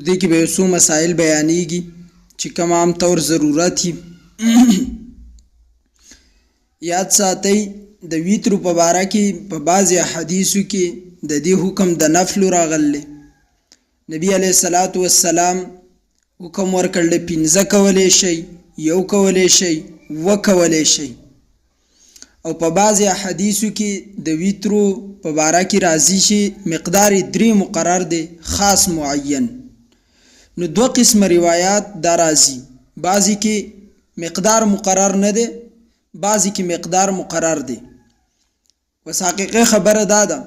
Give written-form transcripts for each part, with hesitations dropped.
دې کې به یو څو مسایل بیانېږي چې کوم عام طور ضرورت وي. یاد ساتئ د ویترو په باره کې په بعضې احادیثو کې د دې حکم د نفلو راغلی. نبي علیه الصلاة والسلام حکم ورکړلی 5 کولی شئ، 1 کولی شئ، 2 کولی شئ. او په بعضې احادیثو کې د ویترو په باره کې راځي چې مقدار 3 مقرر دی، خاص معین. نو 2 قسمه روایات دا راځي، بعضې کې مقدار مقرر نه دی، بعضې کې مقدار مقرر دی. بس حقیقي خبره دا ده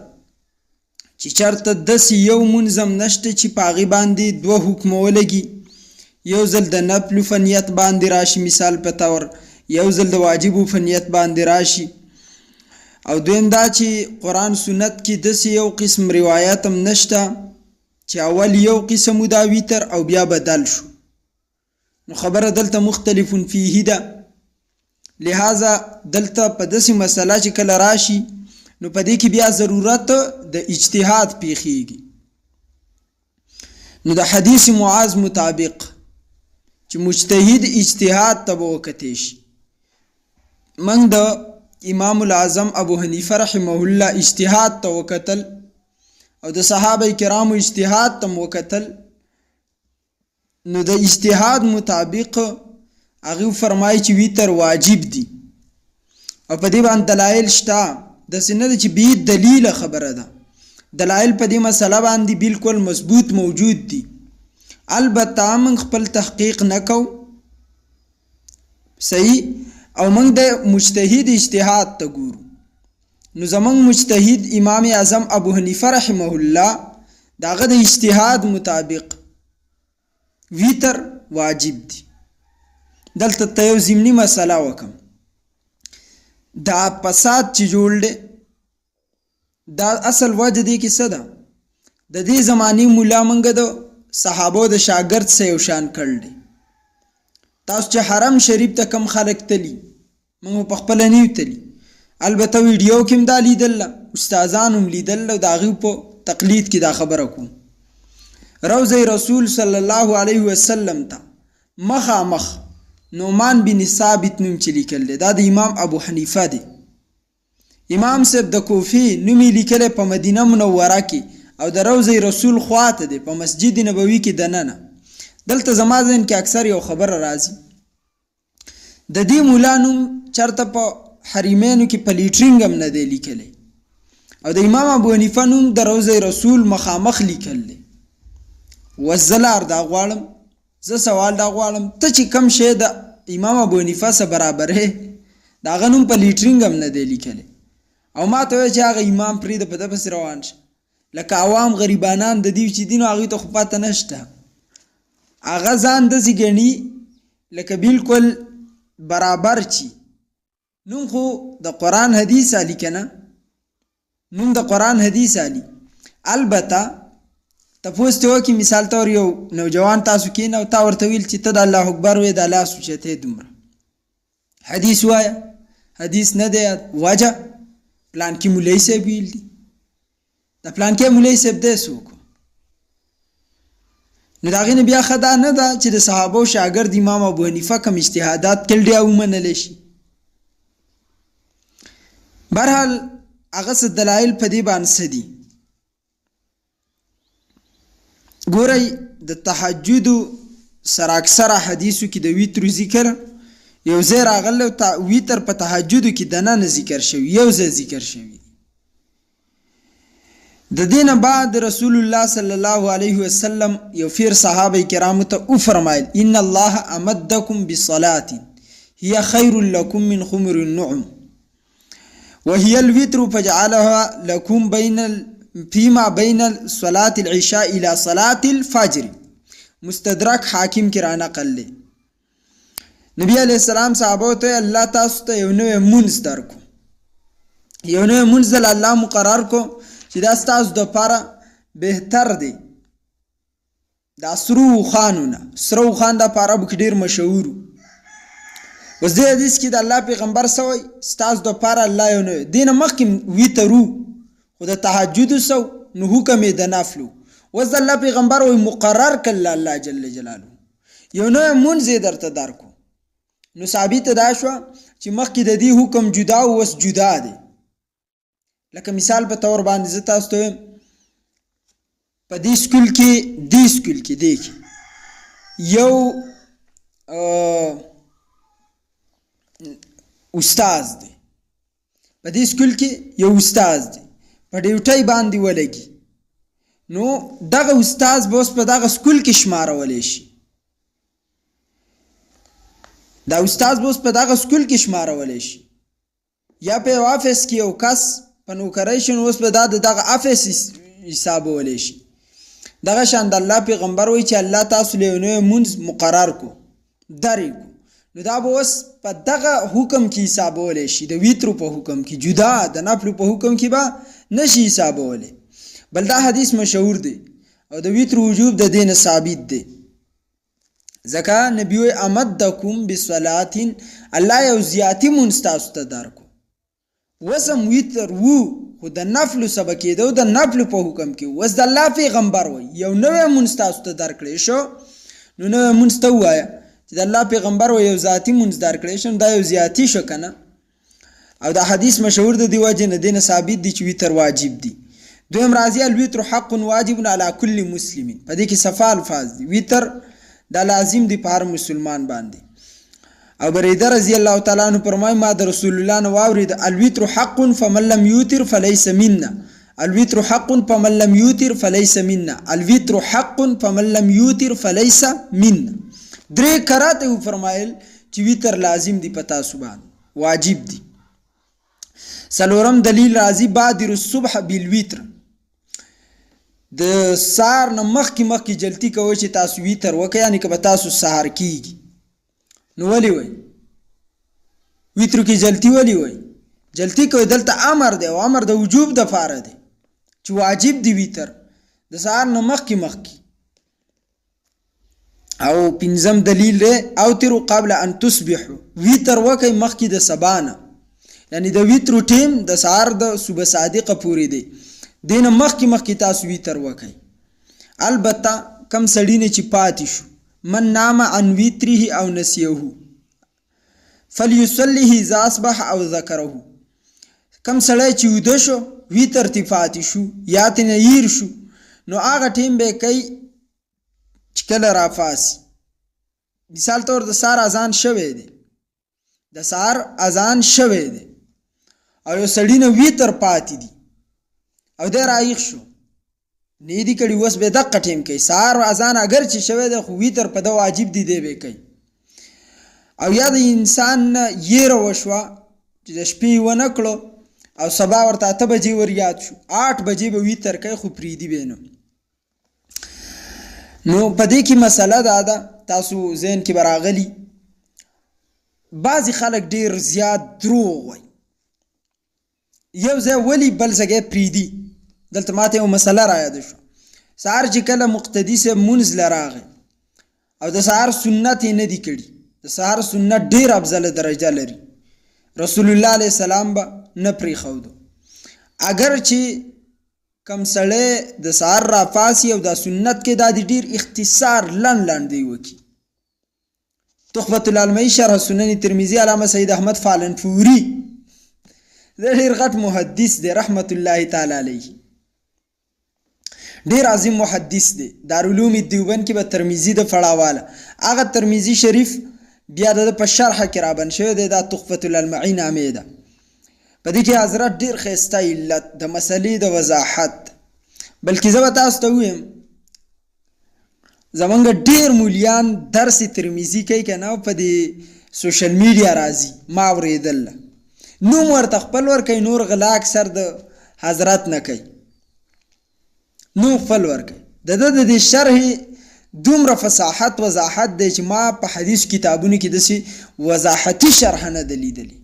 چې چېرته داسې یو منظم نشته چې په هغې باندې 2 حکمه ولګي، یو ځل د نفلو په نیت باندې راشي، مثال په طور یو ځل د واجبو په نیت باندې راشي. او دویم دا چې قرآن سنت کې داسې یو قسم روایت هم نشته چې اول یو قسم دا ویتر او بیا بدل شو. نو خبره دلته مختلف فیه ده. لہذا دلته په داسې مسله چې کله راشي نو په دې کې بیا ضرورت د اجتهاد پیښیږي. نو د حدیث معاذ مطابق چې مجتهد اجتهاد ته به وکتی شي. من د امام العظم ابو حنیفه رحمه الله اجتهاد ته وکتل او د صحابه کرامو اجتهاد ته وکتل. نو د اجتهاد مطابق هغه فرمایي چې ویتر واجب دي او په دې باندې دلایل شته. داسې نه ده چې بې دلیله خبره ده، دلایل په دې مسله باندې بالکل مضبوط موجود دي. البته موږ خپل تحقیق نه کوو، صحیح، او موږ د مجتهد اجتهاد ته ګورو. نو زموږ مجتهد امام اعظم ابو حنیفه رحمه الله د هغه د اجتهاد مطابق ویتر واجب دي. دلته ته یو ضمني مسله وکم، دا فساد چې جوړ دی دا اصل وجه دی کې څه ده؟ د دې زمانې مولا موږ د صحابو د شاګرد سه یو شان کړل دی. تاسو چې حرم شریف ته کم خلک تلی، موږ په خپله نه یو تلی، البته ویډیو کې هم دا لیدله، استادان هم لیدله، د هغې په تقلید کې دا خبره کوم. روضه رسول صلی الله علیه وسلم ته مخامخ نعمان بن ثابت نوم چې لیکل دی دا د امام ابو حنیفه دی. امام صاحب د کوفې نوم یې لیکلی په مدینه منوره کې او د روضه رسول خواته دی په مسجد نبوي کې دننه. دلته زما ذهن کې اکثر یو خبره راځي، د دې مولا نوم چېرته په حرمینو کې په لیټرینګ هم نه دی لیکلی او د امام ابو حنیفه نوم د روضه رسول مخامخ لیکل دی. وزلار دا غواړم، زه سوال دا غواړم، ته چې کم شی د امام ابو حنیفه سره برابر یې د هغه نوم په لیټرینګ هم نه دی لیکلی او ما ته وایي چې هغه امام پرېږده په ده پسې روان شه. لکه عوام غریبانان د دې چې دي نو هغوی ته خو پته نشته، هغه ځان داسې ګڼي لکه بالکل برابر چی. نوم خو د قرآن حدیث علی که نه، نوم د قرآن حدیث علی. البته تپوس ته وکړي، مثال طور یو نوجوان تاسو کېنه او تا ورته ویل چې ته د الله اکبر وایې دا لاس اوچتی دومره، حدیث وایه، حدیث نه دی یاد، وجه پلانکي مولوي صاحب ویل دي، د پلانکي مولوي صاحب دی څوک؟ نو د هغې نه بیا ښه دا نه ده چې د صحابو شاګرد امام ابو حنیفه کوم اجتهادات کړي دي او ومنلی شي. برحال هغه څه دلایل په دې باندې څه دي؟ ګورئ د تهجدو سره اکثره حدیثو کې د ویترو ذکر یو ځای راغلی او ویتر په تهجدو کې دننه ذکر شوي، یو ځای ذکر شوي. د دې نه بعد رسول الله صلی الله علیه وسلم یو پیر صحابه کرامو ته وفرمایل ان الله امدکم بصلاة هي خیر لکم من خمر النعم وهي الوتر فجعلها لكم فيما بين صلاة العشاء الى صلاة الفجر. مستدرک حاکم کې را نقل دی. نبی علیہ السلام صحابه ته الله تاسو ته یو نوی منځ درکو، یو نوی منځ الله مقرر کو چې دا ستاسو دپاره بهتر دی. دا سرو خوانونه، سرو خوان دا په عربو کې ډېر مشهور و. اوس دې حدیث کې د الله پیغمبر څه وایي؟ ستاسو دپاره الله یو نوی، دې نه مخکې ویتر و خو د تهجدو سو نو حکم یې د نفلو اوس د الله پیغمبر وایي مقرر کړل الله جل جلاله یو نوی مونځ یې درته درکو. نو ثابته دا شوه چې مخکې د دې حکم جدا و اوس جدا دی. لکه مثال په طور باندې زه تاسو ته وایم په دې سکول کې یو استاد دی، په دې سکول کې یو استاد دی په ډیوټۍ باندې ولګي، نو دغه استاد به اوس په دغه سکول کې شمارولی شي، دا استاد به اوس په دغه سکول کې شمارولی شي، یا په یو افس کې یو کس په نوکرۍ شي نو اوس به دا د دغه افس حسابولی شي. دغه شان د الله پیغمبر وایي چې الله تاسو له یو نوی مونځ مقرر کو درې کو، نو دا به اوس په دغه حکم کې حسابولی شي، د ویترو په حکم کې، جدا د نفلو په حکم کې به نشي حسابولی. بل دا حدیث مشهور دی او د ویترو وجوب د دین ثابت دی، ځکه نبی وایي امدکم بصلاتین، الله یو زیاتی مونځ تاسو ته درکو. وسم ویتر وو خو د نفلو سبا کېده او د نفلو په حکم کې، اوس د الله پیغمبر وایي یو نوی مونځ تاسو ته درکړی شو، نو نوی مونځ ته ووایه چې د الله پیغمبر وایي یو ذاتي مونځ درکړی شو، دا یو زیاتي شو که نه. او دا حدیث مشهور د دې وجې نه دې نه ثابت دی چې ویتر واجب دی. دویم راځي الوتر حق واجب علی کل مسلم، په دې کې صفا الفاظ دي، ویتر دا لازم دی په هر مسلمان باندې. او بریده رضی الله تعالی عنہ فرمایي ما د رسول الله نه واورید الوتر حق فمن لم یوتر فلیس منا، الوتر حق فمن لم یوتر فلیس منا، الوتر حق فمن لم یوتر فلیس منا. درې کراته و فرمایل چې ویتر لازم دی په تاسو باندې واجب دی. څلورم دلیل راځي بادر الصبح بالوتر، د سار نه مخکې جلتی کوئ چې تاسو ویتر وکړئ، یعنې که به تاسو سهار کیږي نو ولی وای ویترو کې جلتی ولی وای جلتی کوي؟ دلته امر دی او امر د وجوب د فاره دی چې واجب دی ویتر د سهار نه مخکې. او پنځم دلیل دی اوتروا قبل ان تصبحوا، ویتر وکئ مخکې د سبا نه، یعنی د ویترو ټیم د سهار د صبح صادقه پورې دی، دینه مخکې تاسو ویتر وکئ. البته کم سړی نه چې پاتې شو من نام عن ویتره او نسیه فلیصلیه اذا اصبح او ذکره، کم سړی چې ویده شو ویتر تی پاتې شو یا ترې هیر شو نو هغه ټیم به کوي چې کله رافاسي. مثال طور د سهار اذان شوی دی، د سهار اذان شوی دی او یو سړی نه ویتر پاتې دی او دی رایق شو نه دی کړي، اوس به دقه ټیم کوي، سهار اذان اگر چې شوی دی خو ویتر په ده واجب دی به کوي. او یا د انسان نه یېره وشوه چې د شپې ونه کړو او سبا ورته 8 بجې ور یاد شو 8 بجې به ویتر کوي خو پرېږدي به نه. نو په دې کې مسله دا ده تاسو ذهن کې به راغلي بعضې خلک ډېر زیات دروغ وایي، یو ځای ولي بل ځای پرېږدي. دلته ماته یو مسله رایاده شوه، سهار چې کله مقتدي صاحب مونځ له راغی او د سهار سنت یې نه دي کړي، د سهار سنت ډېر افضله درجه لري، رسول الله علیه السلام به نه پرېښودو. اگر چې کم سړی د سهار راپاسي او دا سنت کې دا د ډېر اختصار لنډ دی وکړي. تحفة العلمي شرح سنن ترمذي علامه سید احمد فالنفوري دا ډېر غټ محدث دی رحمت الله تعالی علیه، ډېر عظیم محدث دی. دارالعلوم دیوبند کې به ترمذي د فړاواله هغه ترمذي شریف بیا د په شرح کې رابند شوی دی، دا تحفة العلمي نامې ده. په دې کې حضرت ډېر ښایسته علت د مسلې د وضاحت، بلکې زه به تاسو ته ووایم زمونږ ډېر مولیان درس ترمذي کوي که نه، په دې سوشل میډیا راځي ما اورېدل نوم ورته خپل ورکوي، نور غلا اکثر د حضرت نه کوي، نوم خپل ورکوي. د ده د دې شرح دومره فصاحت وضاحت دی چې ما په حدیث کتابونو کې داسې وضاحتي شرح نه ده لیدلې.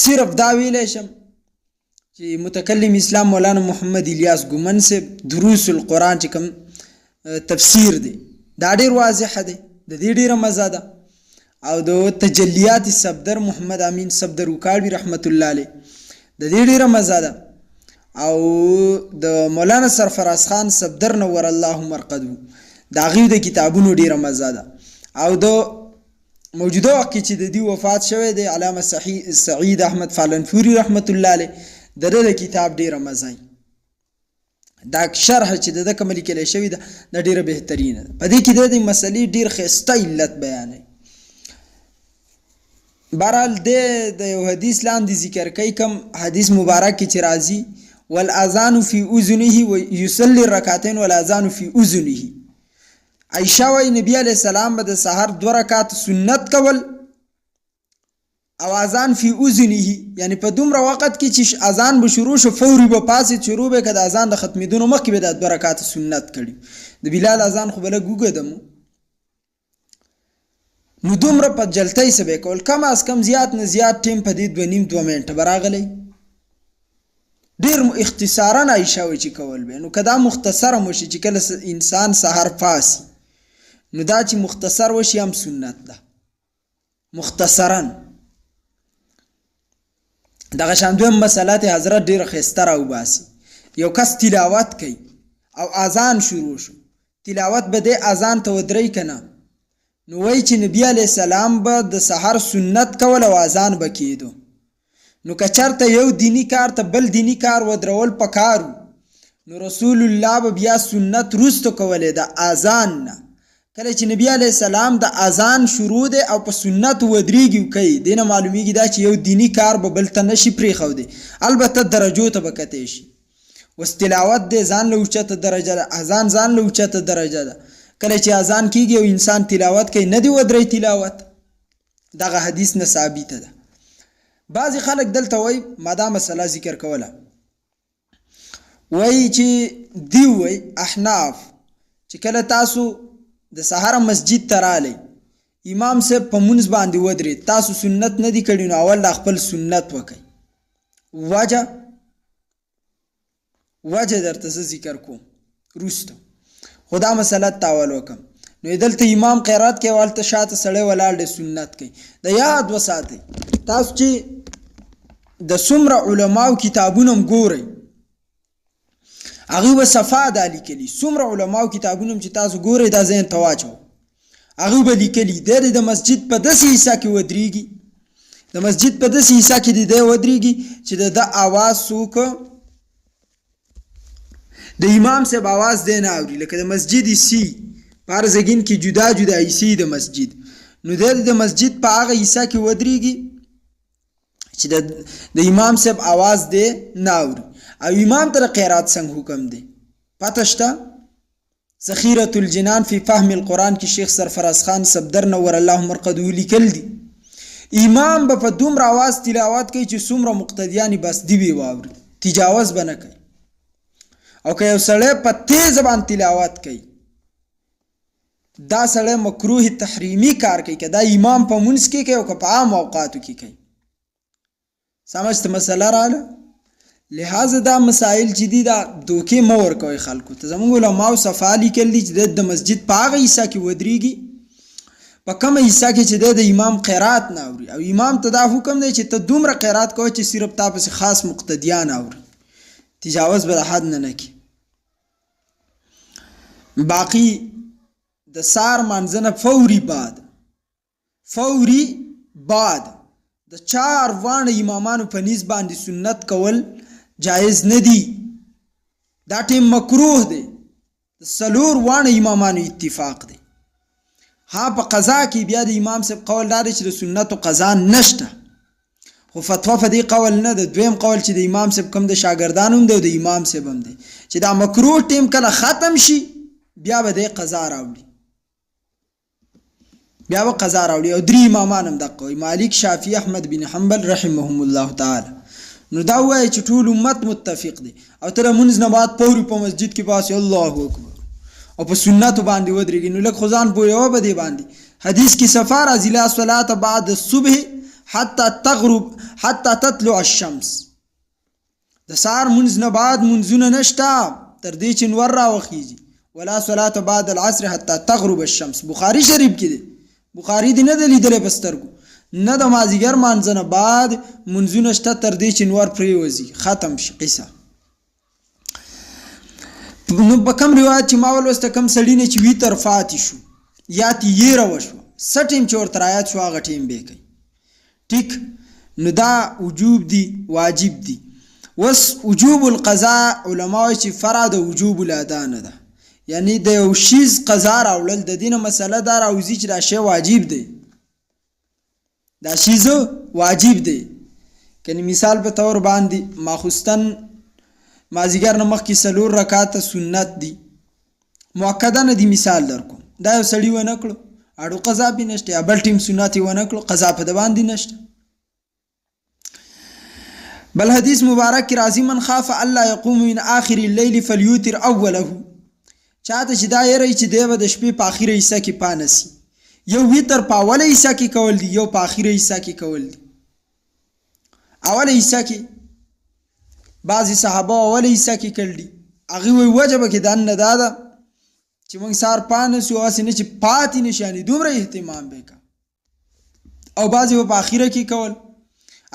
صرف دا ویلی شم چې متکلم اسلام مولانا محمد الیاس ګومن صاحب دروس القرآن چې کوم تفسیر دی دا ډېر واضح دی، د دې ډېره مزه ده. او د تجلیات صفدر محمد امین صفدر وکاړوي رحمت الله علیه د دې ډېره مزه ده. او د مولانا سرفراز خان صفدر نور الله مرقدو د هغوی د کتابونو ډېره مزه ده. او د موجوده وخت کې چې د دې وفات شوی دی علامه سعید احمد فالنفوري رحمت الله علیه، د ده د کتاب ډېره مزه دا شرح چې د ده کومه لیکلی شوې ده دا ډېره بهترینه ده. په دې کې د مسلې ډېر ښایسته علت بیانوي. بهرحال د یو حدیث لاندې ذکر کوي، کوم حدیث مبارک کې چې راځي والاذان فی اذنه ویصلی رکعتین والاذان فی اذنه. عائشہ وایي نبی علیه السلام به د سحر 2 رکعات سنت کول او اذان فی اذنه، یعنی په دومره وخت کې چې اذان به شروع شو فوري به پاسې شروع به کړه اذان د ختمېدونو مخکې به د 2 رکعات سنت کړي. د بلال اذان خو به لږ اوږده مو، نو دومره په جلتۍ سه به کول، کم از کم زیات نه زیات ټیم په دې 2.5 منټه به راغلی. ډېر اختصارا عایشه وایي چې کول به، نو که دا مختصره مو شي چې کله انسان سحر پاسي نو دا چې مختصر وشي هم سنت ده مختصرا. دغه شان دویم مسله ته حضرت ډېره ښایسته راوباسي. یو کس تلاوت کوي او اذان شروع شو، تلاوت به دی اذان ته ودرئ که نه، نو وایي چې نبي علیه السلام به د سحر سنت کول او اذان به کېدو. نو که چېرته یو دیني کار ته بل دیني کار ودرول پکارو نو رسول الله به بیا سنت وروسته کولی د اذان نه. کله چې نبی علیه السلام د اذان شروع دی او په سنت ودرېږي کوي، دې نه معلومیږي دا چې یو دیني کار به بل ته نشي پرېښودی، البته درجو ته به کتی شي. اوس تلاوت دی ځان له اوچته درجه ده، اذان ځان له اوچته درجه ده. کله چې اذان کېږي او انسان تلاوت کوي نه دی ودرئ تلاوت، دغه حدیث نه ثابته ده. بعضې خلک دلته وایي ما دا مسله ذکر کوله، وایي چې دی وایي احناف چې کله تاسو د سحر مسجد ته رالی امام صاحب په مونځ باندې ودرېد، تاسو سنت نه دي کړي، نو اول دا خپل سنت وکئ. وجه درته زه ذکر کوم وروسته، خو دا مسله تاول وکم. نو دلته امام قرات کوي او هلته شاته سړی ولاړ دی سنت کوي. د یاد وساتئ تاسو چې د څومره علماو کتابونه هم ګورئ هغوی به صفا دا لیکلي، څومره علماو کتابونه چې تاسو ګورئ دا ذهن ته واچوئ، هغوی به لیکلي دی د مسجد په داسې حصه کې ودرېږي، د مسجد په داسې حصه کې دی ودرېږي چې د ده اواز څوک د امام صاحب اواز دی نه اوري. لکه د مسجد حصې په هر زګین کې جدا جدا حصې د مسجد، نو دی د مسجد په هغه حصه کې ودرېږي چې د امام صاحب اواز دی نه اوري. او امام ته قرات څنګه حکم دی پته شته؟ ذخیرة الجنان فی فهم القرآن کې شیخ سرفراز خان صفدر نور الله مرقدو لیکل دي امام به په دومره اواز تلاوت کوي چې څومره مقتدیان بس دی به واوري، تجاوز به نه کوي. او که یو سړی په تیز باندې تلاوت کوي دا سړی مکروه تحریمی کار کوي، که دا امام په منځ کې کوي او که په عام اوقاتو کې کوي. سمجھ ته مسله راغله؟ لہذا دا مسائل چې دي دا دوکې مه ورکوئ خلکو ته. زموږ علماو صفا لیکل دي چې د مسجد په هغه حصه کې ودرېږي په کومه حصه کې چې د امام قرات نه اوري، او امام ته دا حکم دی چې ته دومره قرات کوه چې صرف تا پسې خاص مقتدیان اوري، تجاوز به د حد نه کړي. باقي د سار منځنه فوري بعد د 4 واړه امامانو په نیز باندې سنت کول جایز نه دي، دا ټیم مکروه دی. د 4 واړه امامانو اتفاق دی. ها په قضا کې بیا د امام صاحب قول دا دی چې د سنت او قضا نشته، خو فتوا په دې قول نه ده. دویم قول چې د امام صاحب کوم د شاګردانو هم دی او د امام صاحب هم دی چې دا مکروه ټیم کله ختم شي بیا به د قضا راوړي، بیا به قضا راوړي. او 3 امامان هم دقه وایي، مالک، شافعي، احمد بن حنبل رحمهم الله تعالی. نو دا وایي چې ټول امت متفق دی. او تر مونځ نه بعد پوري په مسجد کې باسي الله اکبر او په سنت باندې ودرېږي، نو لږ خو ځان پوهوه په دې باندې. حدیث کې صفا راځي لا صلاة بعد الصبح حتی تطلع الشمس، د سهار مونځ نه بعد مونځونه نشته تر دې چې نور راوخیږي. ولا صلاة بعد العصر حتی تغرب الشمس، بخاري شریف کې دی. بخاري دې نه دی لیدلی په سترګو، نه د مازدیګر مانځه نه بعد مونځونه شته تر دې چې نور پرېوځي ختم شي قصه. نو په کوم روایت چې ما ولوسته کوم سړي نه چې ویتر فاتې شو یا تیره وشوه څه ټیم چې ورته رایاد شو هغه ټیم به کوي. ټیک نو دا وجوب دی واجب دی. وس وجوب القضاء علما وایي چې فرع د وجوب الادا نه ده، یعنی د یو شیز قضا راوړل د دې نه مسله دا راوځي چې دا شی واجب دی، دا شیز واجب دی. کنی مثال په طور باندې ماخوستن مازیګر نه مخکې 4 رکعاته سنت دي مؤکده نه دي. مثال در کوم دا یو سړي ونه کړو اړو قضا به نشته، یا بل ټیم سنت یې ونه کړو قضا په د باندې نشته. بل حدیث مبارک کې راځي من خاف الله يقوم من آخر الليل فليوتر اوله، چاته چې دا یری چې دی به د شپې په اخیره حصہ کې پانسی، یو ویتر په اوله حصہ کې کول دي، یو په اخیره حصہ کې کول دي. اوله حصہ کې بعضی صحابه اوله حصہ کې کړل دي، هغه وی وجب کې دان نه دادا چې موږ سار پانسو او سینې چې پاتې نشانی دومره اهتمام وکا، او بعضی په اخیره کې کول.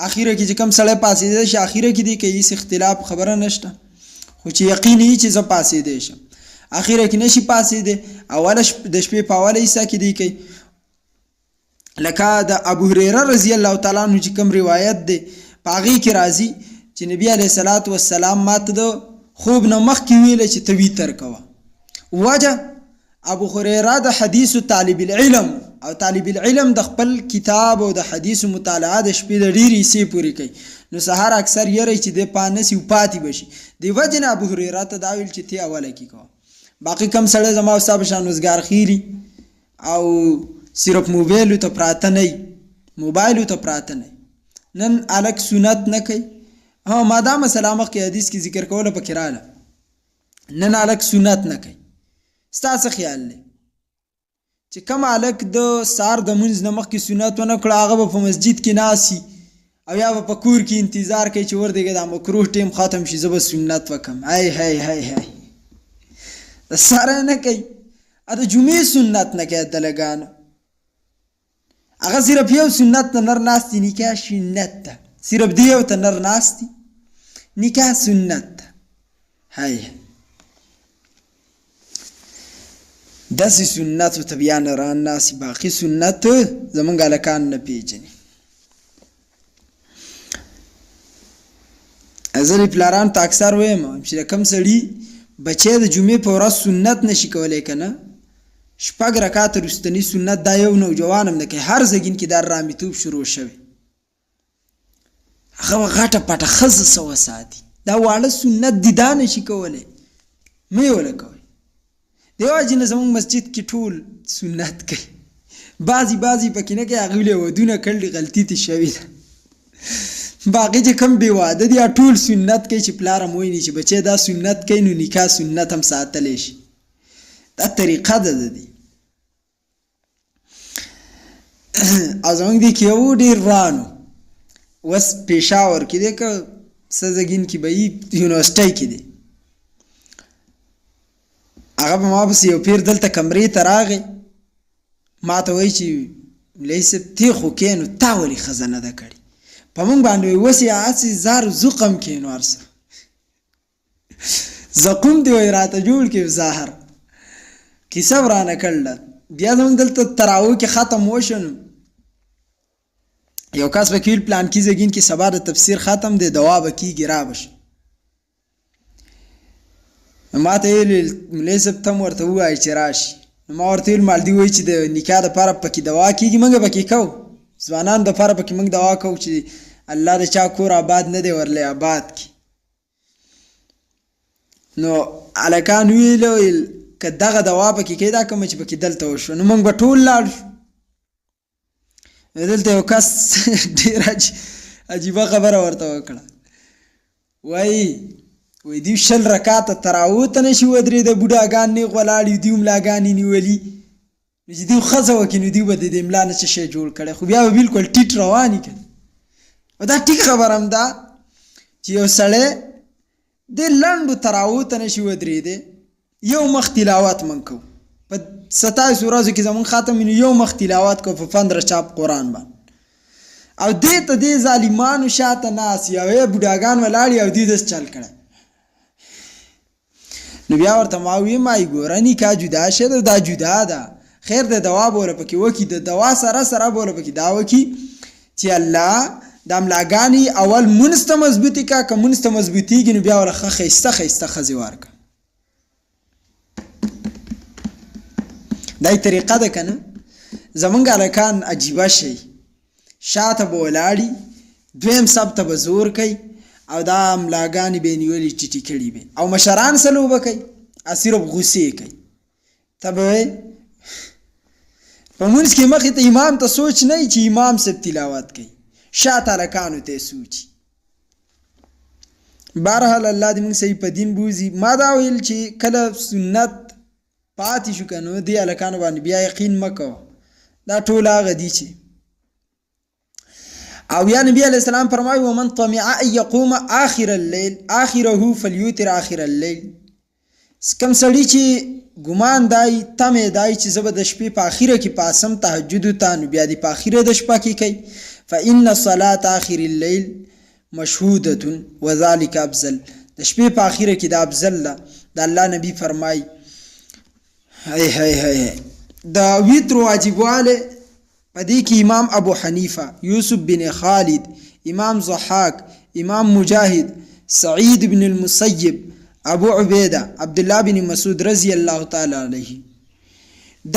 اخیره کې چې کم سړی پاسې دی شي اخیره کې دی کې هیڅ اختلاف خبره نشته، خو چې یقین یې چې زه پاسې دی شم اخیره کې نشي پاسې دی اوله د شپې په اوله حصہ کې دی کوي. لکه د ابو هريره رضی الله تعالی عنہ چې کوم روایت دی پاغي کې راځي چې نبی علیه الصلاۃ والسلام ماته د خوب نه مخکې ویل چې ته ویتر کوه. وجه ابو هريره د حدیث طالب العلم او طالب العلم د خپل کتاب او د حدیث مطالعه د شپې د ډیری حصے پوری کوي، نو سحر اکثر یری چې د پانسی پاتې بشي دی وجنه ابو هريره ته دا ویل چې ته اوله کې کوه. باقی کم سړی زما او صاحب شان روزګار خیری او صرف موبایل ته پراته نه، موبایل ته پراته نه، نن الک سنت نه کوي. ها مادام سلامه کې حدیث کې ذکر کوله پکې رااله، نن الک سنت نه کوي. ستاسو خیال لې چې کوم الک د سار د منځ نه مخکې سنت ونه کړه هغه په مسجد کې ناسي او یا په کور کې انتظار کوي چې ورته دا مکروه ټیم ختم شي زب سنت وکم. هاي هاي هاي هاي د ساره نه کوي، د جمعې سنت نه کوي، د لګانو هغه صرف یو سنت نر ناستی نکاح سنت ده، صرف دی یو ته نر ناستی نکاح سنت ده. هاي داسې سنت ته بیا نه راناسي، باقي سنت زمونږ هلکان نه پیژني. زه پلارانو ته اکثر وایم چې کوم سړي بچی د جمعې په ورځ سنت نشي کولی که نه 6 رکعاته رستنی سنت دا یو نوجوان هم نه کوي، هر زګین کې دا رامیتوب شروع شوی، هغه غټه پټه ښځه څه وساتي، دا واړه سنت دي دا نشي کولی، مه یې وله کوئ. دی وجې نه زموږ مسجد کې ټول سنت کوي، بعضې پکې نه کوي، هغوی له ودونه کړلي غلطي تې شوې ده. باقي چې کوم بې واده دي ټول سنت کوي چې پلار هم ویني چې بچی دا سنت کوي نو نکاح سنت هم ساتلی شي. دا طریقه ده د دې. او زموږ دی کې یو ډېر رانو اوس پېښور کې دی که سزګین کې به یي یونیورسټۍ کې دی، هغه به ما پسې یو پیر دلته کمرې ته راغی، ما ته وایي چې مولوي صاحب تی خو کښېنو تا ولې ښځه نه ده کړې، په موږ باندې وایي اوس یې هسې زار زقم کښېنو هر څه زقوم دی وایي راته جوړ کړي ظاهر کیسه ورانه کړله. بیا زموږ دلته تراویح کې ختم وشو نو یو کس به کې ویل پلان کې زګین کې سبا د تفسیر ختم دی دوا به کېږي را به شي. ما ته یې ویل مولوي صاحب ته م ورته ووایي چې راشي، نو ما ورته ویل مالدي وایي چې د نکاح دپاره پکې دوا کېږي، موږ پکې کوو ځوانانو دپاره پکې موږ دوا کوو چې الله د چا کور آباد نه دی ورلی آباد کړي. نو هلکان ویل که دغه دوا پکې کوي دا کومه چې پکې دلته وشو، نو موږ به ټول لاړ شو. دلته یو کس ډېر عجیبه خبره ورته وکړه، وایي دوی 20 رکعاته تراویح ته نشي ودرېده، بوډاګان نیغ ولاړ دوی ملاګانې نیولي، نو چې دوی ښځه وکړي نو دوی به د دې ملا نه څه شی جوړ کړی، خو بیا به بلکل ټیټ رواني که او دا ټیک خبره هم ده چې یو سړی د لنډو تراویح ته نشي ودرېدی، یو مخ تلاوت من کوو په 27 ورځو کې زمونږ ختم نو یو مخ تلاوت کوو په 15 چاپ قرآن باندې، او دې ته دې ظالمانو شاته ناست او یې بوډاګان ولاړ او دوی داسې چل کړی. نو بیا ورته ما وی ما ګوره نکاح جدا شه دا جدا ده خیر د دوا بوله پکې وکي د دوا سره بوله پکې دا وکي چې الله د املاګانی اول منست مضبوطی کا که منست مضبوطیږي نو بیا ورخه خيسته خزي ورکا دای طریقه ده کنه زمونږ الکان عجیبه شي شاته بولاړي دویم سب ته بزور کوي او دا املاګانی بینیولي ټیټی کړي به او مشران سلو بکي اسیرب غوسه کوي تبه په مونږ کې مخې ته امام ته سوچ نه چې امام سب تلاوت کوي شاته الکانو ته سوچي بهرحال الله دې موږ صحیح په دین بوزي ما دا ویل چې کله سنت پاتې شو کنو دی الکانو باندې بیا یقین مکو دا ټول هغه دي چې او یا نبی علیہ السلام فرمایي ومن طمع ان يقوم اخر الليل اخره فليوتر اخر الليل کم سړی چې ګمان دای تمه دای چې زبر د شپې په اخیره کې پاسم تهجد ته نو بیا دی په اخیره د شپه کې کوي فان صلاه اخر الليل مشهوده وذلك افضل د شپې په اخیره کې د افضل د الله نبی فرمای هي دا وتر واجبواله پدې کې امام ابو حنیفه یوسف بن خالد امام ضحاک امام مجاهد سعید بن المسیب ابو عبیده عبد الله بن مسعود رضی الله تعالی علیه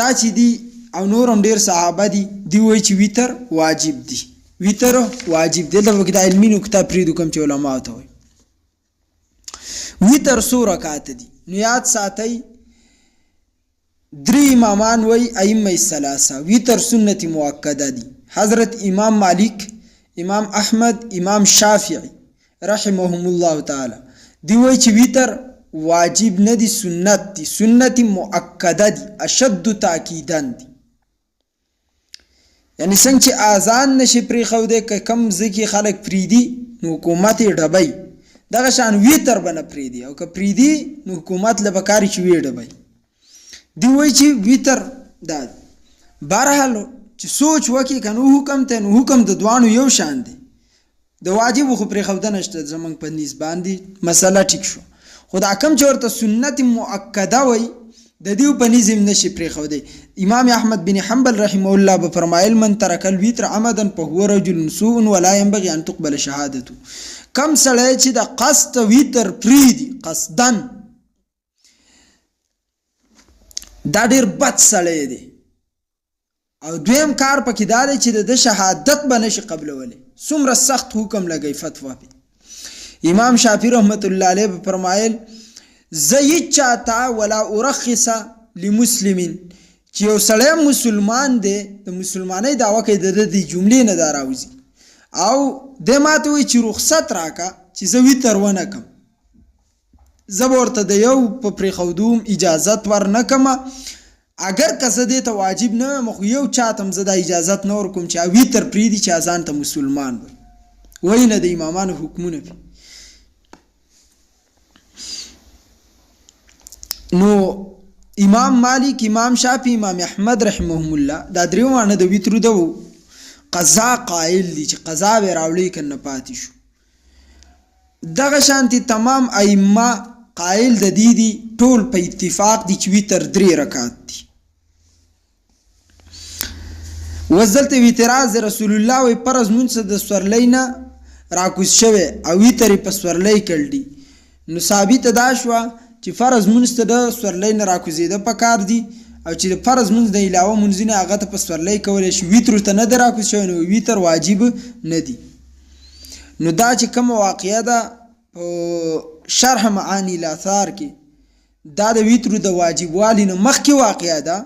دا چې دی او نورم ډیر صحابه دي وایي چې وتر واجب دي وتر واجب دي د وخت علمي نقطه پریدو کوم چې علما ته وایي وتر سو رکعات دي نو یاد ساتي درې امامان وایي ائمه الثلاثه وتر سنت مؤکده دي حضرت امام مالک امام احمد امام شافعی رحمهم الله تعالی دی وایي چې وتر واجب نه دي سنت دي سنت مؤکده دي اشد تاکیدا دي یعنی څنګه چې اذان نشي پری خو دې کم ځکه خلک پریدي نو حکومت ډبای دغه شان وتر بنه پریدي او که پریدي نو حکومت لبکاری چې وی ډبای دی وایي چې وتر دا بهرحال چې سوچ وکي کنو حکم ته نو حکم د دوانو یو شان دی د واجب خو پرې خو دنهشته زمنګ په نس باندې مسله ټیک شو خدا کم چورته سنت مؤکده وای د دیو په نظم نشي پرې خو دی امام احمد بن حنبل رحمه الله به فرمایل من ترک الوتر عمدا فهو رجل سوء ولا ينبغي ان تقبل شهادته کم سړی چې د قصد وتر پریدي قصدن دا ډیر بد سړی دی او دویم کار پکې دا دی چې د شهادت بنشي قبلولې څومره سخت حکم لګی فتوا په امام شافعی رحمت الله علیه فرمایل زید چاته ولا ارخص لمسلم چې یو سړی مسلمان دی د مسلمانۍ دعوه کوي د دې جملې نه دراوځي او د ماته وی چې رخصت راکا چې زه وتر ونه کم زبورته د یو په پری خودوم اجازت ورنکم اگر کسه دې ته واجب نه مخ یو چاتم زدا اجازت نه ور کوم چې وتر پریدي چې اذان ته مسلمان وي نه د امامانو حکمونه نو امام مالک امام شافعی امام احمد رحمهم الله دا دریوانه د وتر دو قضا قائل دي چې قضا به راولي کنه پاتې شو دغه شانتي تمام ائمه قائل د دې دي ټول په اتفاق دي چې وتر 3 رکعات دي وزلته اعتراض رسول الله وي پرز مونږ د سورلینا راکوس شوه او وتر په سورلی کړي نو ثابت دا شو چې فرض مونږ د سورلینا راکوزیده په کار دي او چې فرض مونږ د علاوه مونږ نه هغه ته په سورلی کولای شي وتر ته نه راکوس شوه نو وتر واجب نه دي نو دا چې کوم واقعیا ده شرح معانی الاثار کې دا د وتر د واجب والی نه مخکې واقعیا ده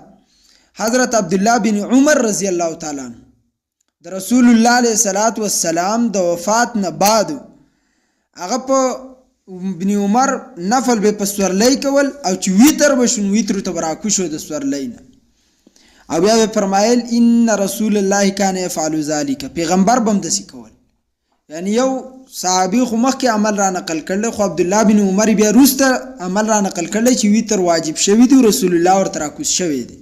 حضرت عبد الله بن عمر رضی الله تعالی عنہ د رسول الله علیه الصلاۃ والسلام د وفات نه بعد هغه په ابن عمر نفل به پسورلی کول او چې وتر بشون وتر ته براکو شو د سورلینا او بیا فرمایل ان رسول الله کان يفعل ذلك پیغمبر بم دسی کول یعنی یو صحابي خو مخکې عمل را نقل کړل خو عبد الله بن عمر بیا روسته عمل را نقل کړل چې وتر واجب شوی دی رسول الله ورته راکوس شوی دی